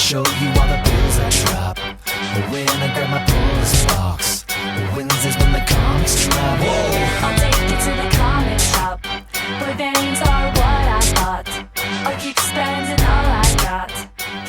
show you all the bills I drop. When I grab my pull-list box, Wednesdays when the comics drop. Whoa. I'll take you to the comic shop, where variants are what I bought. I'll keep spending all I got.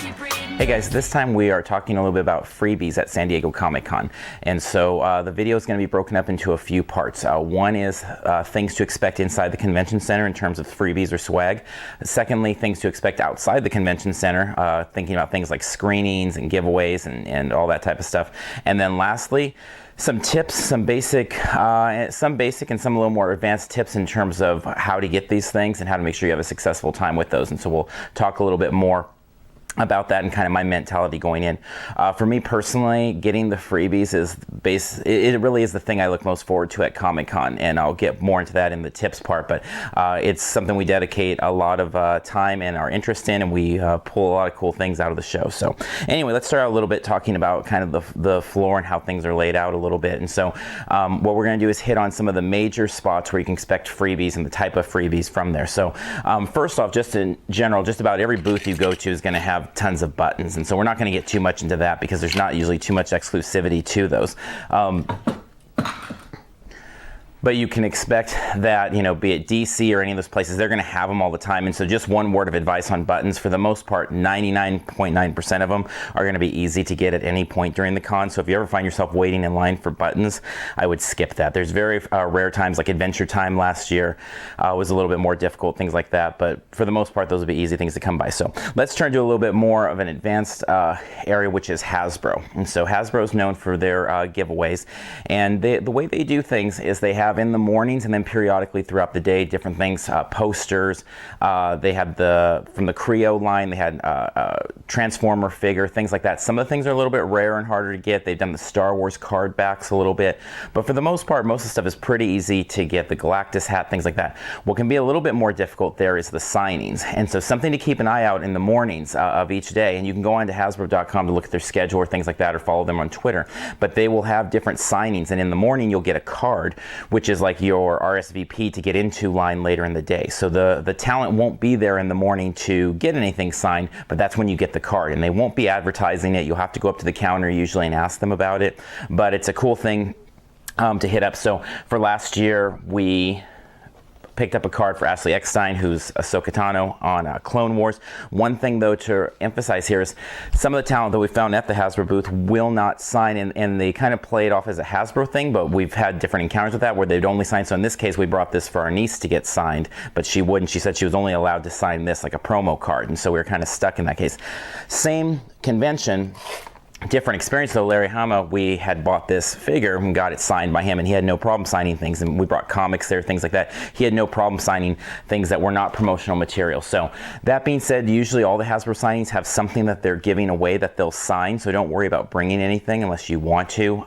Keep reading. Hey guys, this time we are talking a little bit about freebies at San Diego Comic-Con. And so the video is going to be broken up into a few parts. One is things to expect inside the convention center in terms of freebies or swag. Secondly, things to expect outside the convention center, thinking about things like screenings and giveaways and all that type of stuff. And then lastly, some tips, some basic and some a little more advanced tips in terms of how to get these things and how to make sure you have a successful time with those. And so we'll talk a little bit more about that and kind of my mentality going in. For me personally, getting the freebies is it really is the thing I look most forward to at Comic-Con, and I'll get more into that in the tips part, but it's something we dedicate a lot of time and our interest in, and we pull a lot of cool things out of the show. So anyway, let's start out a little bit talking about kind of the floor and how things are laid out a little bit. And so what we're going to do is hit on some of the major spots where you can expect freebies and the type of freebies from there. So first off, just in general, just about every booth you go to is going to have tons of buttons, and so we're not going to get too much into that because there's not usually too much exclusivity to those. But you can expect that, you know, be it DC or any of those places, they're going to have them all the time. And so just one word of advice on buttons, for the most part, 99.9% of them are going to be easy to get at any point during the con. So if you ever find yourself waiting in line for buttons, I would skip that. There's very rare times, like Adventure Time last year was a little bit more difficult, things like that. But for the most part, those would be easy things to come by. So let's turn to a little bit more of an advanced area, which is Hasbro. And so Hasbro is known for their giveaways. And the way they do things is they have in the mornings and then periodically throughout the day different things, posters. They had from the Creo line, they had Transformer figure, things like that. Some of the things are a little bit rare and harder to get. They've done the Star Wars card backs a little bit, but for the most part, most of the stuff is pretty easy to get. The Galactus hat, things like that. What can be a little bit more difficult there is the signings, and so something to keep an eye out in the mornings of each day. And you can go on to Hasbro.com to look at their schedule or things like that, or follow them on Twitter. But they will have different signings, and in the morning you'll get a card, which is like your RSVP to get into line later in the day. So the talent won't be there in the morning to get anything signed, but that's when you get the card, and they won't be advertising it. You'll have to go up to the counter usually and ask them about it, but it's a cool thing to hit up. So for last year, we picked up a card for Ashley Eckstein, who's Ahsoka Tano on Clone Wars. One thing, though, to emphasize here is some of the talent that we found at the Hasbro booth will not sign, and they kind of play it off as a Hasbro thing, but we've had different encounters with that where they'd only sign. So in this case, we brought this for our niece to get signed, but she wouldn't. She said she was only allowed to sign this, like a promo card, and so we were kind of stuck in that case. Same convention, different experience though. Larry Hama, we had bought this figure and got it signed by him, and he had no problem signing things, and we brought comics there, things like that. He had no problem signing things that were not promotional material. So that being said, usually all the Hasbro signings have something that they're giving away that they'll sign, so don't worry about bringing anything unless you want to.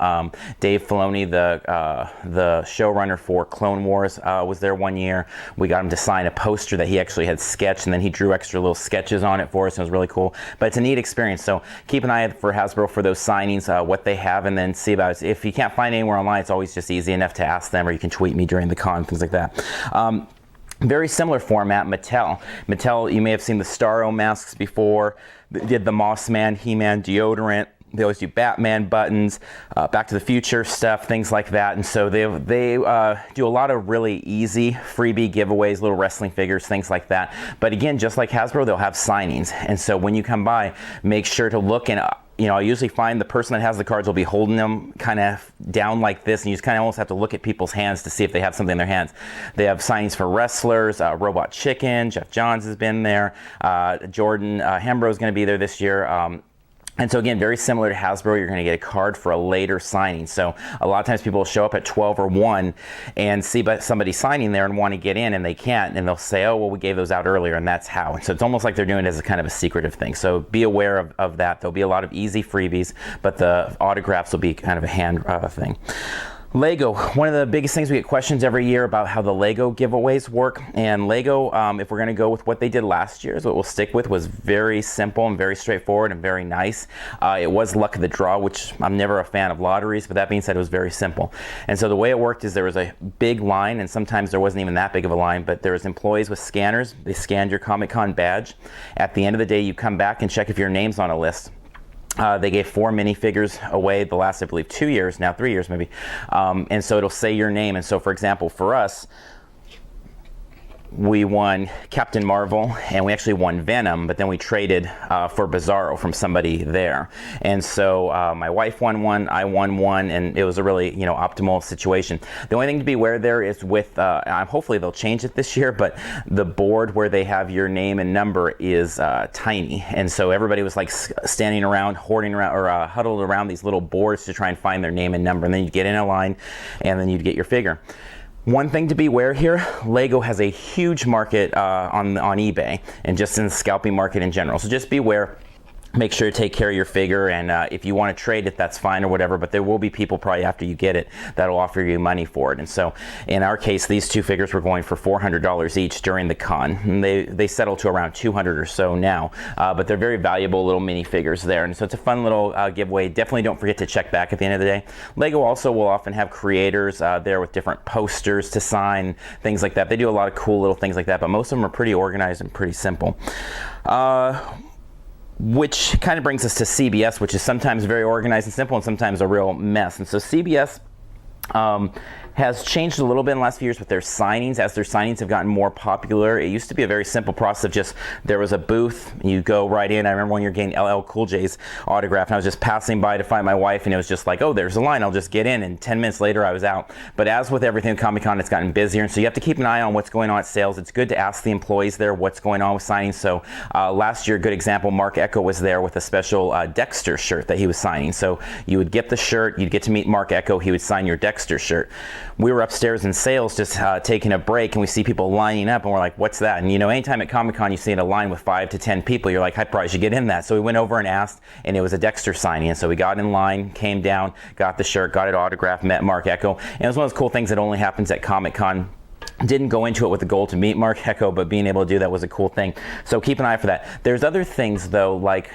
Dave Filoni, the showrunner for Clone Wars, was there one year. We got him to sign a poster that he actually had sketched, and then he drew extra little sketches on it for us, and it was really cool. But it's a neat experience, so keep an eye out for Hasbro for those signings, what they have, and then see about it. If you can't find anywhere online, it's always just easy enough to ask them, or you can tweet me during the con, things like that. Very similar format, Mattel. Mattel, you may have seen the Starro masks before. They did the Moss Man, He-Man deodorant. They always do Batman buttons, Back to the Future stuff, things like that. And so they do a lot of really easy freebie giveaways, little wrestling figures, things like that. But again, just like Hasbro, they'll have signings. And so when you come by, make sure to look, and I usually find the person that has the cards will be holding them kind of down like this, and you just kind of almost have to look at people's hands to see if they have something in their hands. They have signings for wrestlers, Robot Chicken, Jeff Johns has been there, Jordan Hembro is going to be there this year. And so again, very similar to Hasbro, you're going to get a card for a later signing. So a lot of times people will show up at 12 or 1 and see somebody signing there and want to get in, and they can't, and they'll say, oh, well, we gave those out earlier, and that's how. And so it's almost like they're doing it as a kind of a secretive thing. So be aware of that. There'll be a lot of easy freebies, but the autographs will be kind of a hand thing. Lego, one of the biggest things, we get questions every year about how the Lego giveaways work. And Lego, if we're going to go with what they did last year, is what we'll stick with, was very simple and very straightforward and very nice. It was luck of the draw, which I'm never a fan of lotteries, but that being said, it was very simple. And so the way it worked is there was a big line, and sometimes there wasn't even that big of a line, but there was employees with scanners. They scanned your Comic-Con badge. At the end of the day, you come back and check if your name's on a list. They gave 4 minifigures away the last, I believe, 2 years, now 3 years maybe. And so it'll say your name. And so, for example, for us, we won Captain Marvel, and we actually won Venom, but then we traded for Bizarro from somebody there. And so my wife won one, I won one, and it was a really, optimal situation. The only thing to be aware there is with, hopefully they'll change it this year, but the board where they have your name and number is tiny. And so everybody was like standing around, hoarding around, or huddled around these little boards to try and find their name and number. And then you'd get in a line, and then you'd get your figure. One thing to be aware here, Lego has a huge market on eBay and just in the scalping market in general. So just be aware. Make sure to take care of your figure, and if you want to trade it, that's fine or whatever, but there will be people probably after you get it that'll offer you money for it. And so in our case, these 2 figures were going for $400 each during the con, and they settle to around $200 or so now, but they're very valuable little mini figures there. And so it's a fun little giveaway. Definitely don't forget to check back at the end of the day. Lego also will often have creators there with different posters to sign, things like that. They do a lot of cool little things like that, but most of them are pretty organized and pretty simple. Which kind of brings us to CBS, which is sometimes very organized and simple and sometimes a real mess. And so CBS has changed a little bit in the last few years with their signings. As their signings have gotten more popular, it used to be a very simple process of just, there was a booth, you go right in. I remember when you were getting LL Cool J's autograph, and I was just passing by to find my wife, and it was just like, oh, there's a line, I'll just get in, and 10 minutes later I was out. But as with everything at Comic-Con, it's gotten busier, and so you have to keep an eye on what's going on at sales. It's good to ask the employees there what's going on with signings. So last year, a good example, Mark Echo was there with a special Dexter shirt that he was signing. So you would get the shirt, you'd get to meet Mark Echo, he would sign your Dexter shirt. We were upstairs in sales just taking a break, and we see people lining up, and we're like, what's that? And anytime at Comic-Con you see in a line with 5 to 10 people, you're like, I probably should get in that. So we went over and asked, and it was a Dexter signing. And so we got in line, came down, got the shirt, got it autographed, met Mark Echo. And it was one of those cool things that only happens at Comic-Con. Didn't go into it with the goal to meet Mark Echo, but being able to do that was a cool thing. So keep an eye for that. There's other things though, like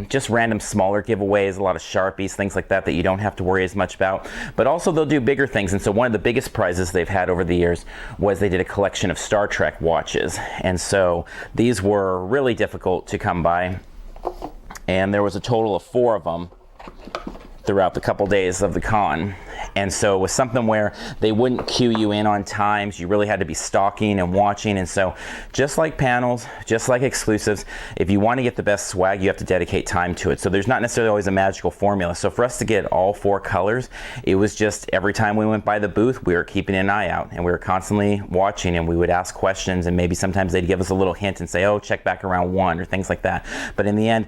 just random smaller giveaways, a lot of Sharpies, things like that you don't have to worry as much about. But also they'll do bigger things. And so one of the biggest prizes they've had over the years was they did a collection of Star Trek watches. And so these were really difficult to come by. And there was a total of 4 of them throughout the couple days of the con. And so it was something where they wouldn't queue you in on times. You really had to be stalking and watching. And so just like panels, just like exclusives, if you want to get the best swag, you have to dedicate time to it. So there's not necessarily always a magical formula. So for us to get all 4 colors, it was just every time we went by the booth, we were keeping an eye out, and we were constantly watching, and we would ask questions, and maybe sometimes they'd give us a little hint and say, oh, check back around 1 or things like that. But in the end,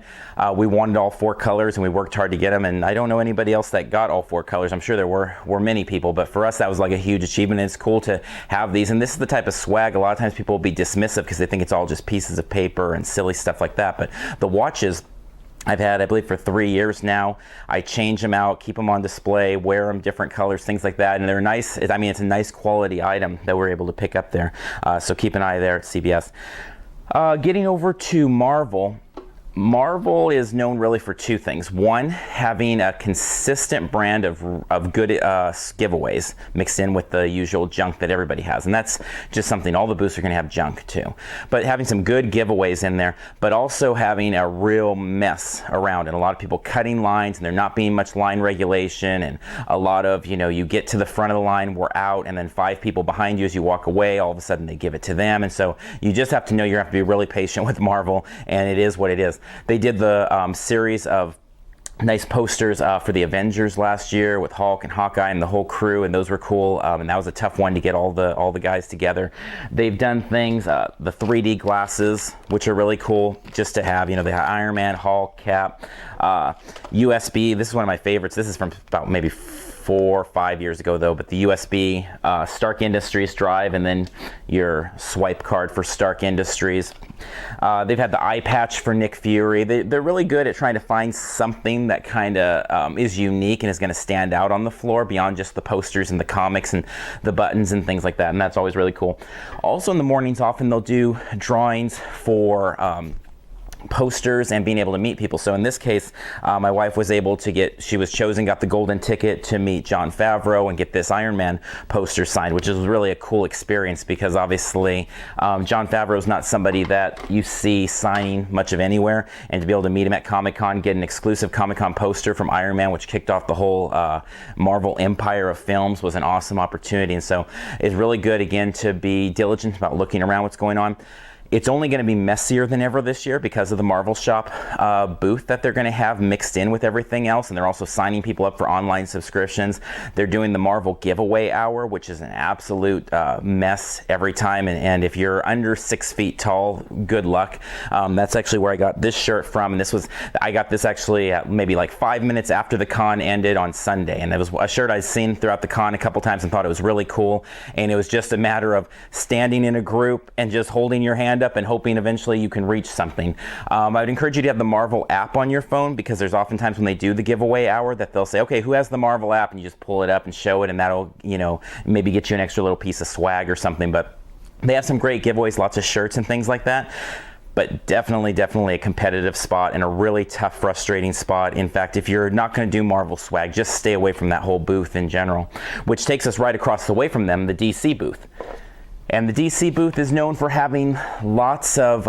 we wanted all 4 colors, and we worked hard to get them. And I don't know anybody else that got all 4 colors. I'm sure there were many people, but for us that was like a huge achievement. It's cool to have these, and this is the type of swag a lot of times people will be dismissive because they think it's all just pieces of paper and silly stuff like that. But the watches I've had, I believe, for 3 years now. I change them out, keep them on display, wear them different colors, things like that, and they're nice. I mean, it's a nice quality item that we're able to pick up there. So keep an eye there at CBS. Getting over to Marvel. Marvel is known really for 2 things. One, having a consistent brand of good giveaways mixed in with the usual junk that everybody has. And that's just something, all the booths are going to have junk too. But having some good giveaways in there, but also having a real mess around, and a lot of people cutting lines, and there not being much line regulation, and a lot of, you get to the front of the line, we're out, and then 5 people behind you as you walk away, all of a sudden they give it to them. And so you just have to know you have to be really patient with Marvel, and it is what it is. They did the series of nice posters for the Avengers last year with Hulk and Hawkeye and the whole crew, and those were cool. And that was a tough one to get all the guys together. They've done things, the 3D glasses, which are really cool just to have. They have Iron Man, Hulk, Cap, USB. This is one of my favorites. This is from about maybe 4 or 5 years ago though, but the USB Stark Industries drive, and then your swipe card for Stark Industries. They've had the eye patch for Nick Fury. They're really good at trying to find something that kind of is unique and is going to stand out on the floor beyond just the posters and the comics and the buttons and things like that, and that's always really cool. Also in the mornings, often they'll do drawings for posters and being able to meet people. So in this case, my wife was able to she was chosen, got the golden ticket to meet Jon Favreau and get this Iron Man poster signed, which is really a cool experience because obviously Jon Favreau is not somebody that you see signing much of anywhere, and to be able to meet him at Comic-Con, get an exclusive Comic-Con poster from Iron Man, which kicked off the whole Marvel empire of films, was an awesome opportunity. And so it's really good, again, to be diligent about looking around what's going on. It's only going to be messier than ever this year because of the Marvel Shop booth that they're going to have mixed in with everything else, and they're also signing people up for online subscriptions. They're doing the Marvel giveaway hour, which is an absolute mess every time, and if you're under 6 feet tall, good luck. That's actually where I got this shirt from, and I got this actually maybe like 5 minutes after the con ended on Sunday, and it was a shirt I'd seen throughout the con a couple times and thought it was really cool, and it was just a matter of standing in a group and just holding your hand up and hoping eventually you can reach something. I would encourage you to have the Marvel app on your phone, because there's oftentimes when they do the giveaway hour that they'll say, okay, who has the Marvel app? And you just pull it up and show it, and that'll, maybe get you an extra little piece of swag or something. But they have some great giveaways, lots of shirts and things like that. But definitely a competitive spot and a really tough, frustrating spot. In fact, if you're not going to do Marvel swag, just stay away from that whole booth in general. Which takes us right across the way from them, the DC booth. And the DC booth is known for having lots of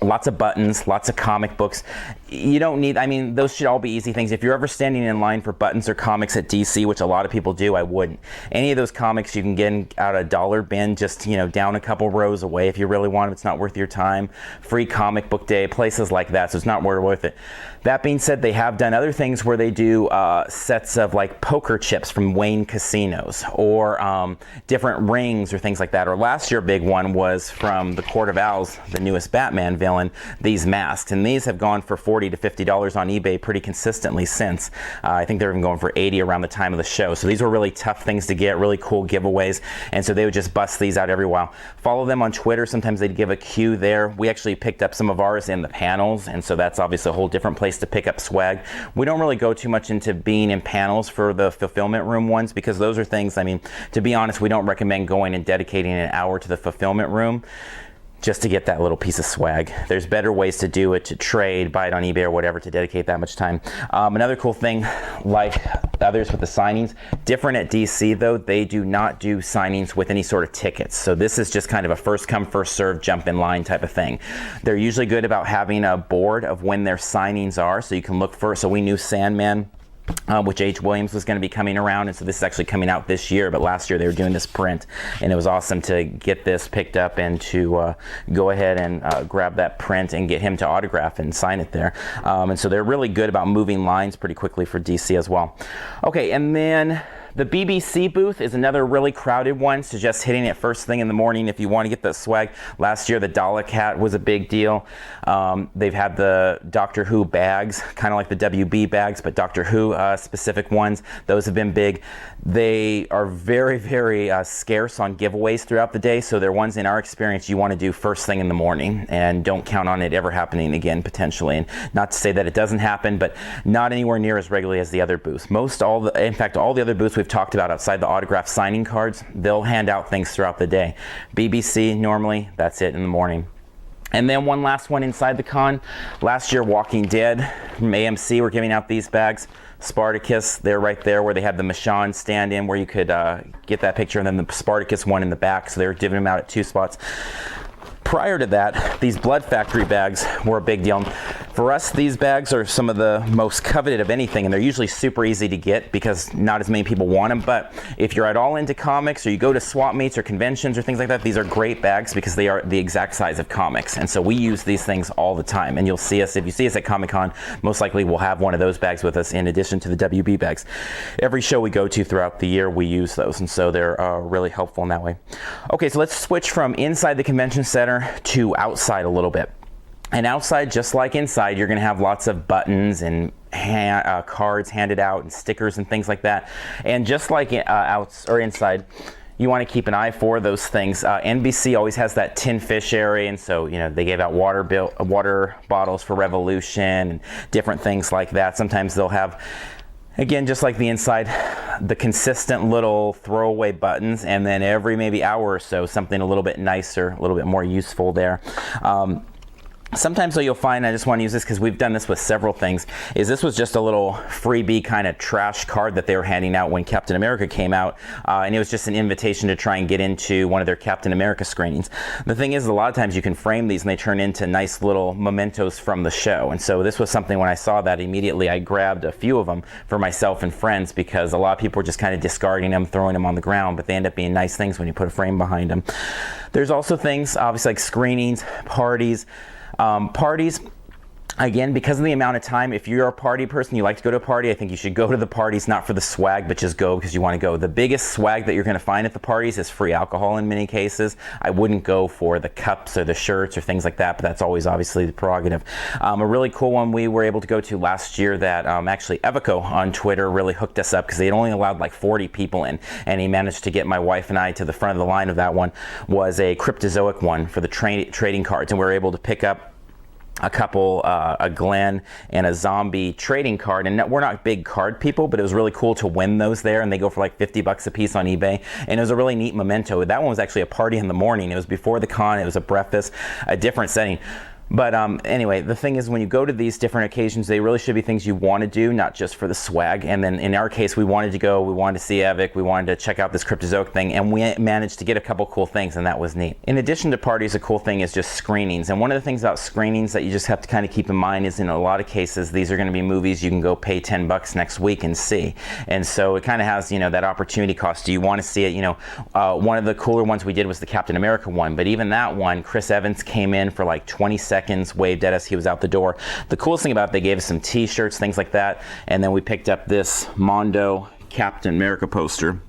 buttons, lots of comic books. You don't need, those should all be easy things. If you're ever standing in line for buttons or comics at DC, which a lot of people do, I wouldn't. Any of those comics you can get out of a dollar bin, just, down a couple rows away if you really want them. It's not worth your time. Free comic book day, places like that, so it's not worth it. That being said, they have done other things where they do sets of like poker chips from Wayne casinos, or different rings or things like that. Or last year, a big one was from the Court of Owls, the newest Batman villain, these masks. And these have gone for $40 to $50 on eBay pretty consistently since. I think they're even going for $80 around the time of the show. So these were really tough things to get, really cool giveaways. And so they would just bust these out every while. Follow them on Twitter. Sometimes they'd give a queue there. We actually picked up some of ours in the panels, and so that's obviously a whole different place to pick up swag. We don't really go too much into being in panels for the fulfillment room ones, because those are things, to be honest, we don't recommend going and dedicating an hour to the fulfillment room just to get that little piece of swag. There's better ways to do it, to trade, buy it on eBay or whatever, to dedicate that much time. Another cool thing, like others with the signings, different at DC though, they do not do signings with any sort of tickets. So this is just kind of a first come, first serve, jump in line type of thing. They're usually good about having a board of when their signings are, so you can look for, so we knew Sandman, which H. Williams was going to be coming around, and so this is actually coming out this year, but last year they were doing this print, and it was awesome to get this picked up and to go ahead and grab that print and get him to autograph and sign it there. And so they're really good about moving lines pretty quickly for DC as well. Okay, and then the BBC booth is another really crowded one, so just hitting it first thing in the morning if you want to get the swag. Last year, the Dalek hat was a big deal. They've had the Doctor Who bags, kind of like the WB bags, but Doctor Who specific ones. Those have been big. They are very, very scarce on giveaways throughout the day, so they're ones in our experience you want to do first thing in the morning, and don't count on it ever happening again potentially. And not to say that it doesn't happen, but not anywhere near as regularly as the other booths. In fact, all the other booths we've talked about outside the autograph signing cards, they'll hand out things throughout the day. BBC, normally, that's it in the morning. And then one last one inside the con. Last year, Walking Dead from AMC were giving out these bags. Spartacus, they're right there where they had the Michonne stand in, where you could get that picture, and then the Spartacus one in the back, so they were giving them out at 2 spots. Prior to that, these Blood Factory bags were a big deal. For us, these bags are some of the most coveted of anything, and they're usually super easy to get because not as many people want them. But if you're at all into comics, or you go to swap meets or conventions or things like that, these are great bags because they are the exact size of comics. And so we use these things all the time. And you'll see us, if you see us at Comic-Con, most likely we'll have one of those bags with us in addition to the WB bags. Every show we go to throughout the year, we use those, and so they're really helpful in that way. Okay, so let's switch from inside the convention center to outside a little bit. And outside, just like inside, you're going to have lots of buttons and cards handed out and stickers and things like that. And just like inside, you want to keep an eye for those things. NBC always has that tin fish area, and so they gave out water bottles for Revolution and different things like that. Sometimes they'll have, again, just like the inside, the consistent little throwaway buttons, and then every maybe hour or so something a little bit nicer, a little bit more useful there. Sometimes though you'll find, I just want to use this because we've done this with several things, is this was just a little freebie kind of trash card that they were handing out when Captain America came out, and it was just an invitation to try and get into one of their Captain America screenings. The thing is, a lot of times you can frame these and they turn into nice little mementos from the show, and so this was something, when I saw that, immediately I grabbed a few of them for myself and friends, because a lot of people were just kind of discarding them, throwing them on the ground, but they end up being nice things when you put a frame behind them. There's also things, obviously, like screenings, parties. Parties, again, because of the amount of time, if you're a party person, you like to go to a party, I think you should go to the parties, not for the swag, but just go because you want to go. The biggest swag that you're going to find at the parties is free alcohol in many cases. I wouldn't go for the cups or the shirts or things like that, but that's always obviously the prerogative. A really cool one we were able to go to last year that actually Evico on Twitter really hooked us up, because they had only allowed like 40 people in, and he managed to get my wife and I to the front of the line of that one. Was a Cryptozoic one for the trading cards, and we were able to pick up a couple, a Glenn and a Zombie trading card, and we're not big card people, but it was really cool to win those there, and they go for like $50 a piece on eBay, and it was a really neat memento. That one was actually a party in the morning. It was before the con, it was a breakfast, a different setting. But anyway, the thing is, when you go to these different occasions, they really should be things you want to do, not just for the swag. And then in our case, we wanted to go, we wanted to see Evic, we wanted to check out this Cryptozoic thing, and we managed to get a couple cool things, and that was neat. In addition to parties, a cool thing is just screenings. And one of the things about screenings that you just have to kind of keep in mind is, in a lot of cases, these are going to be movies you can go pay $10 next week and see. And so it kind of has, that opportunity cost. Do you want to see it? One of the cooler ones we did was the Captain America one, but even that one, Chris Evans came in for like 20 seconds, waved at us, he was out the door. The coolest thing about it, they gave us some t-shirts, things like that, and then we picked up this Mondo Captain America poster.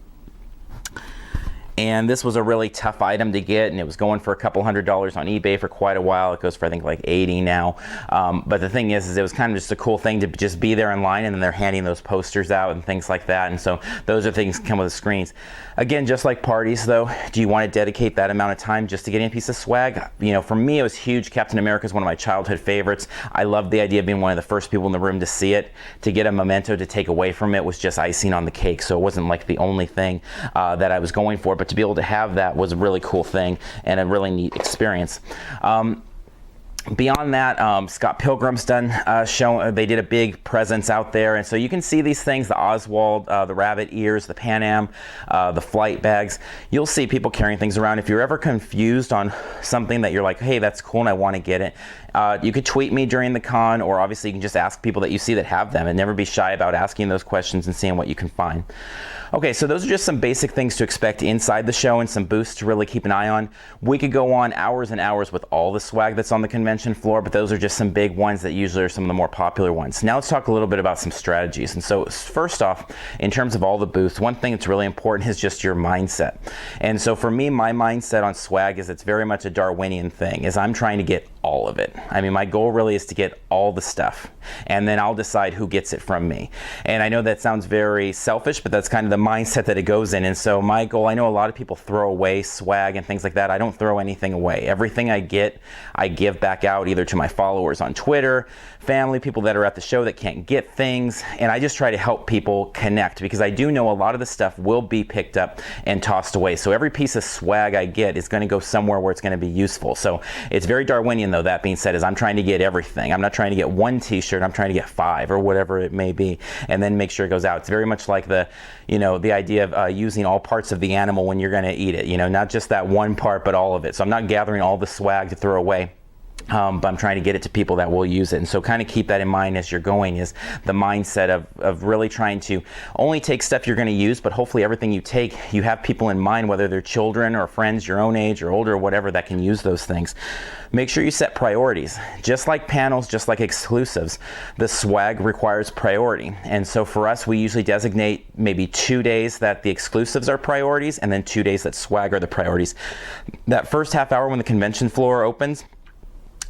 And this was a really tough item to get, and it was going for a couple $100s on eBay for quite a while. It goes for I think like 80 now. But the thing is it was kind of just a cool thing to just be there in line, and then they're handing those posters out and things like that. And so those are things that come with the screens. Again, just like parties though, do you want to dedicate that amount of time just to getting a piece of swag? For me it was huge. Captain America is one of my childhood favorites. I loved the idea of being one of the first people in the room to see it. To get a memento to take away from it was just icing on the cake. So it wasn't like the only thing that I was going for, but to be able to have that was a really cool thing and a really neat experience. Beyond that, Scott Pilgrim's done they did a big presence out there, and so you can see these things, the Oswald, the rabbit ears, the Pan Am, the flight bags. You'll see people carrying things around. If you're ever confused on something that you're like, hey, that's cool and I want to get it, you could tweet me during the con, or obviously you can just ask people that you see that have them, and never be shy about asking those questions and seeing what you can find. Okay, so those are just some basic things to expect inside the show and some boosts to really keep an eye on. We could go on hours and hours with all the swag that's on the convention floor, but those are just some big ones that usually are some of the more popular ones. Now let's talk a little bit about some strategies. And so first off, in terms of all the booths, one thing that's really important is just your mindset. And so for me, my mindset on swag is it's very much a Darwinian thing, is I'm trying to get all of it. I mean, my goal really is to get all the stuff, and then I'll decide who gets it from me. And I know that sounds very selfish, but that's kind of the mindset that it goes in. And so my goal, I know a lot of people throw away swag and things like that. I don't throw anything away. Everything I get, I give back out either to my followers on Twitter, family, people that are at the show that can't get things, and I just try to help people connect, because I do know a lot of the stuff will be picked up and tossed away. So every piece of swag I get is going to go somewhere where it's going to be useful. So it's very Darwinian though. That being said, is I'm trying to get everything. I'm not trying to get one t-shirt, I'm trying to get 5 or whatever it may be, and then make sure it goes out. It's very much like the idea of using all parts of the animal when you're going to eat it, not just that one part, but all of it. So I'm not gathering all the swag to throw away. But I'm trying to get it to people that will use it. And so kind of keep that in mind as you're going, is the mindset of really trying to only take stuff you're going to use, but hopefully everything you take, you have people in mind, whether they're children or friends your own age or older or whatever, that can use those things. Make sure you set priorities. Just like panels, just like exclusives, the swag requires priority. And so for us, we usually designate maybe 2 days that the exclusives are priorities, and then 2 days that swag are the priorities. That first half hour when the convention floor opens,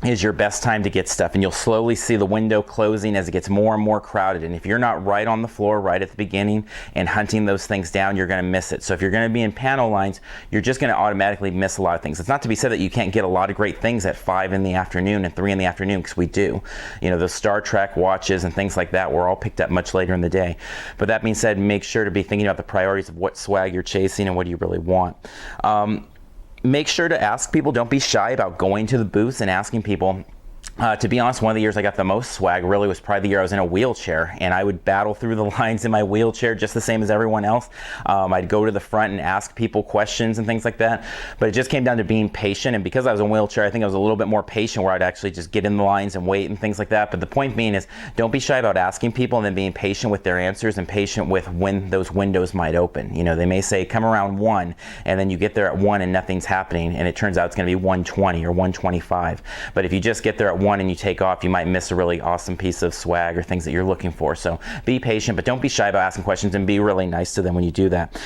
is your best time to get stuff, and you'll slowly see the window closing as it gets more and more crowded. And if you're not right on the floor right at the beginning and hunting those things down, you're going to miss it. So if you're going to be in panel lines, you're just going to automatically miss a lot of things. It's not to be said that you can't get a lot of great things at 5 in the afternoon and 3 in the afternoon, because we do. You know, those Star Trek watches and things like that were all picked up much later in the day. But that being said, make sure to be thinking about the priorities of what swag you're chasing and what do you really want. Make sure to ask people. Don't be shy about going to the booths and asking people. To be honest, one of the years I got the most swag really was probably the year I was in a wheelchair, and I would battle through the lines in my wheelchair just the same as everyone else. I'd go to the front and ask people questions and things like that, but it just came down to being patient. And because I was in a wheelchair, I think I was a little bit more patient, where I'd actually just get in the lines and wait and things like that. But the point being is, don't be shy about asking people and then being patient with their answers and patient with when those windows might open. You know, they may say come around 1, and then you get there at 1 and nothing's happening, and it turns out it's going to be 1:20 or 1:25. But if you just get there at 1 and you take off, you might miss a really awesome piece of swag or things that you're looking for. So be patient, but don't be shy about asking questions, and be really nice to them when you do that.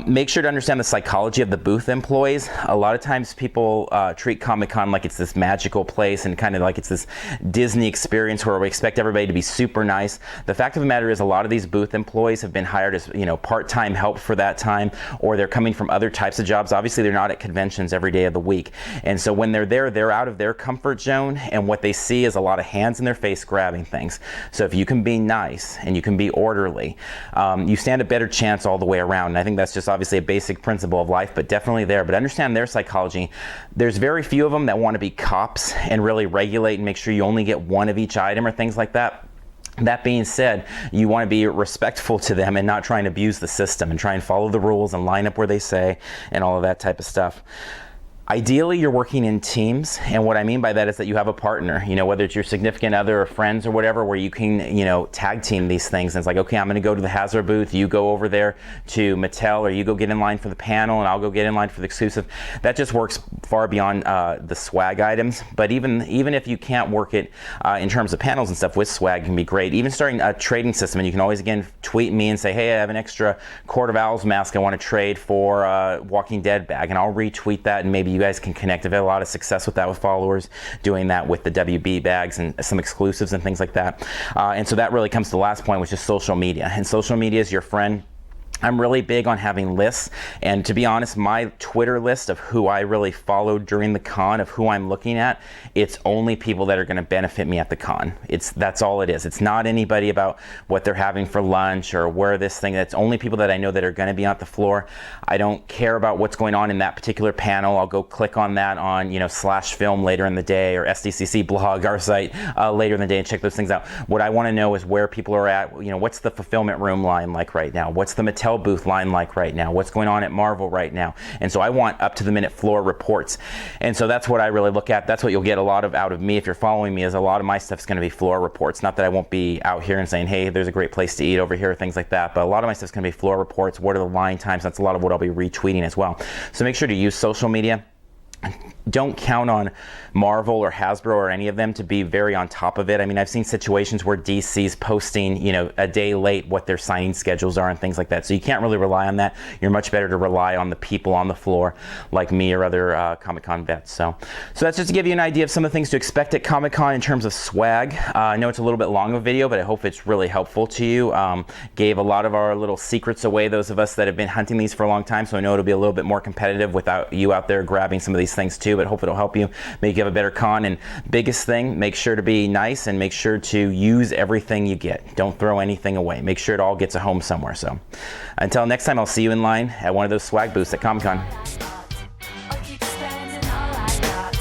Make sure to understand the psychology of the booth employees. A lot of times people treat Comic-Con like it's this magical place and kind of like it's this Disney experience where we expect everybody to be super nice. The fact of the matter is, a lot of these booth employees have been hired as, you know, part-time help for that time, or they're coming from other types of jobs. Obviously, they're not at conventions every day of the week. And so when they're there, they're out of their comfort zone, and what they see is a lot of hands in their face grabbing things. So if you can be nice and you can be orderly, you stand a better chance all the way around. And I think that's just obviously a basic principle of life, but definitely there. But understand their psychology. There's very few of them that want to be cops and really regulate and make sure you only get one of each item or things like that. That being said, you want to be respectful to them and not try and abuse the system, and try and follow the rules and line up where they say and all of that type of stuff. Ideally, you're working in teams, and what I mean by that is that you have a partner, you know, whether it's your significant other or friends or whatever, where you can, you know, tag team these things. And it's like, okay, I'm going to go to the Hasbro booth, you go over there to Mattel, or you go get in line for the panel, and I'll go get in line for the exclusive. That just works far beyond the swag items. But even if you can't work it in terms of panels and stuff with swag, can be great. Even starting a trading system, and you can always, again, tweet me and say, hey, I have an extra Court of Owls mask I want to trade for a Walking Dead bag, and I'll retweet that, and maybe you guys can connect. I've had a lot of success with that with followers, doing that with the WB bags and some exclusives and things like that. And so that really comes to the last point, which is social media. And social media is your friend. I'm really big on having lists, and to be honest, my Twitter list of who I really followed during the con, of who I'm looking at, it's only people that are going to benefit me at the con. That's all it is. It's not anybody about what they're having for lunch or where this thing. It's only people that I know that are going to be on the floor. I don't care about what's going on in that particular panel. I'll go click on that on, you know, /film later in the day, or SDCC blog, our site, later in the day, and check those things out. What I want to know is where people are at. You know, what's the fulfillment room line like right now? What's the Mattel booth line like right now? What's going on at Marvel right now? And so I want up to the minute floor reports. And so that's what I really look at. That's what you'll get a lot of out of me if you're following me, is a lot of my stuff's going to be floor reports. Not that I won't be out here and saying, hey, there's a great place to eat over here, things like that, but a lot of my stuff's going to be floor reports. What are the line times? That's a lot of what I'll be retweeting as well. So make sure to use social media. Don't count on Marvel or Hasbro or any of them to be very on top of it. I mean, I've seen situations where DC's posting, you know, a day late what their signing schedules are and things like that. So you can't really rely on that. You're much better to rely on the people on the floor like me or other Comic-Con vets. So that's just to give you an idea of some of the things to expect at Comic-Con in terms of swag. I know it's a little bit long of a video, but I hope it's really helpful to you. Gave a lot of our little secrets away, those of us that have been hunting these for a long time. So I know it'll be a little bit more competitive without you out there grabbing some of these things too, but hope it'll help you make you have a better con. And biggest thing, make sure to be nice and make sure to use everything you get. Don't throw anything away. Make sure it all gets a home somewhere. So until next time, I'll see you in line at one of those swag booths at Comic-Con. I'll keep spending all I got.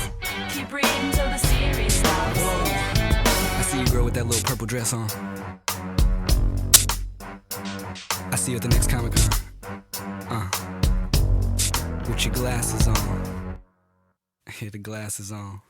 Keep reading till the series stops. I see you, girl, with that little purple dress on. I see you at the next Comic-Con. With your glasses on. Yeah, the glasses on.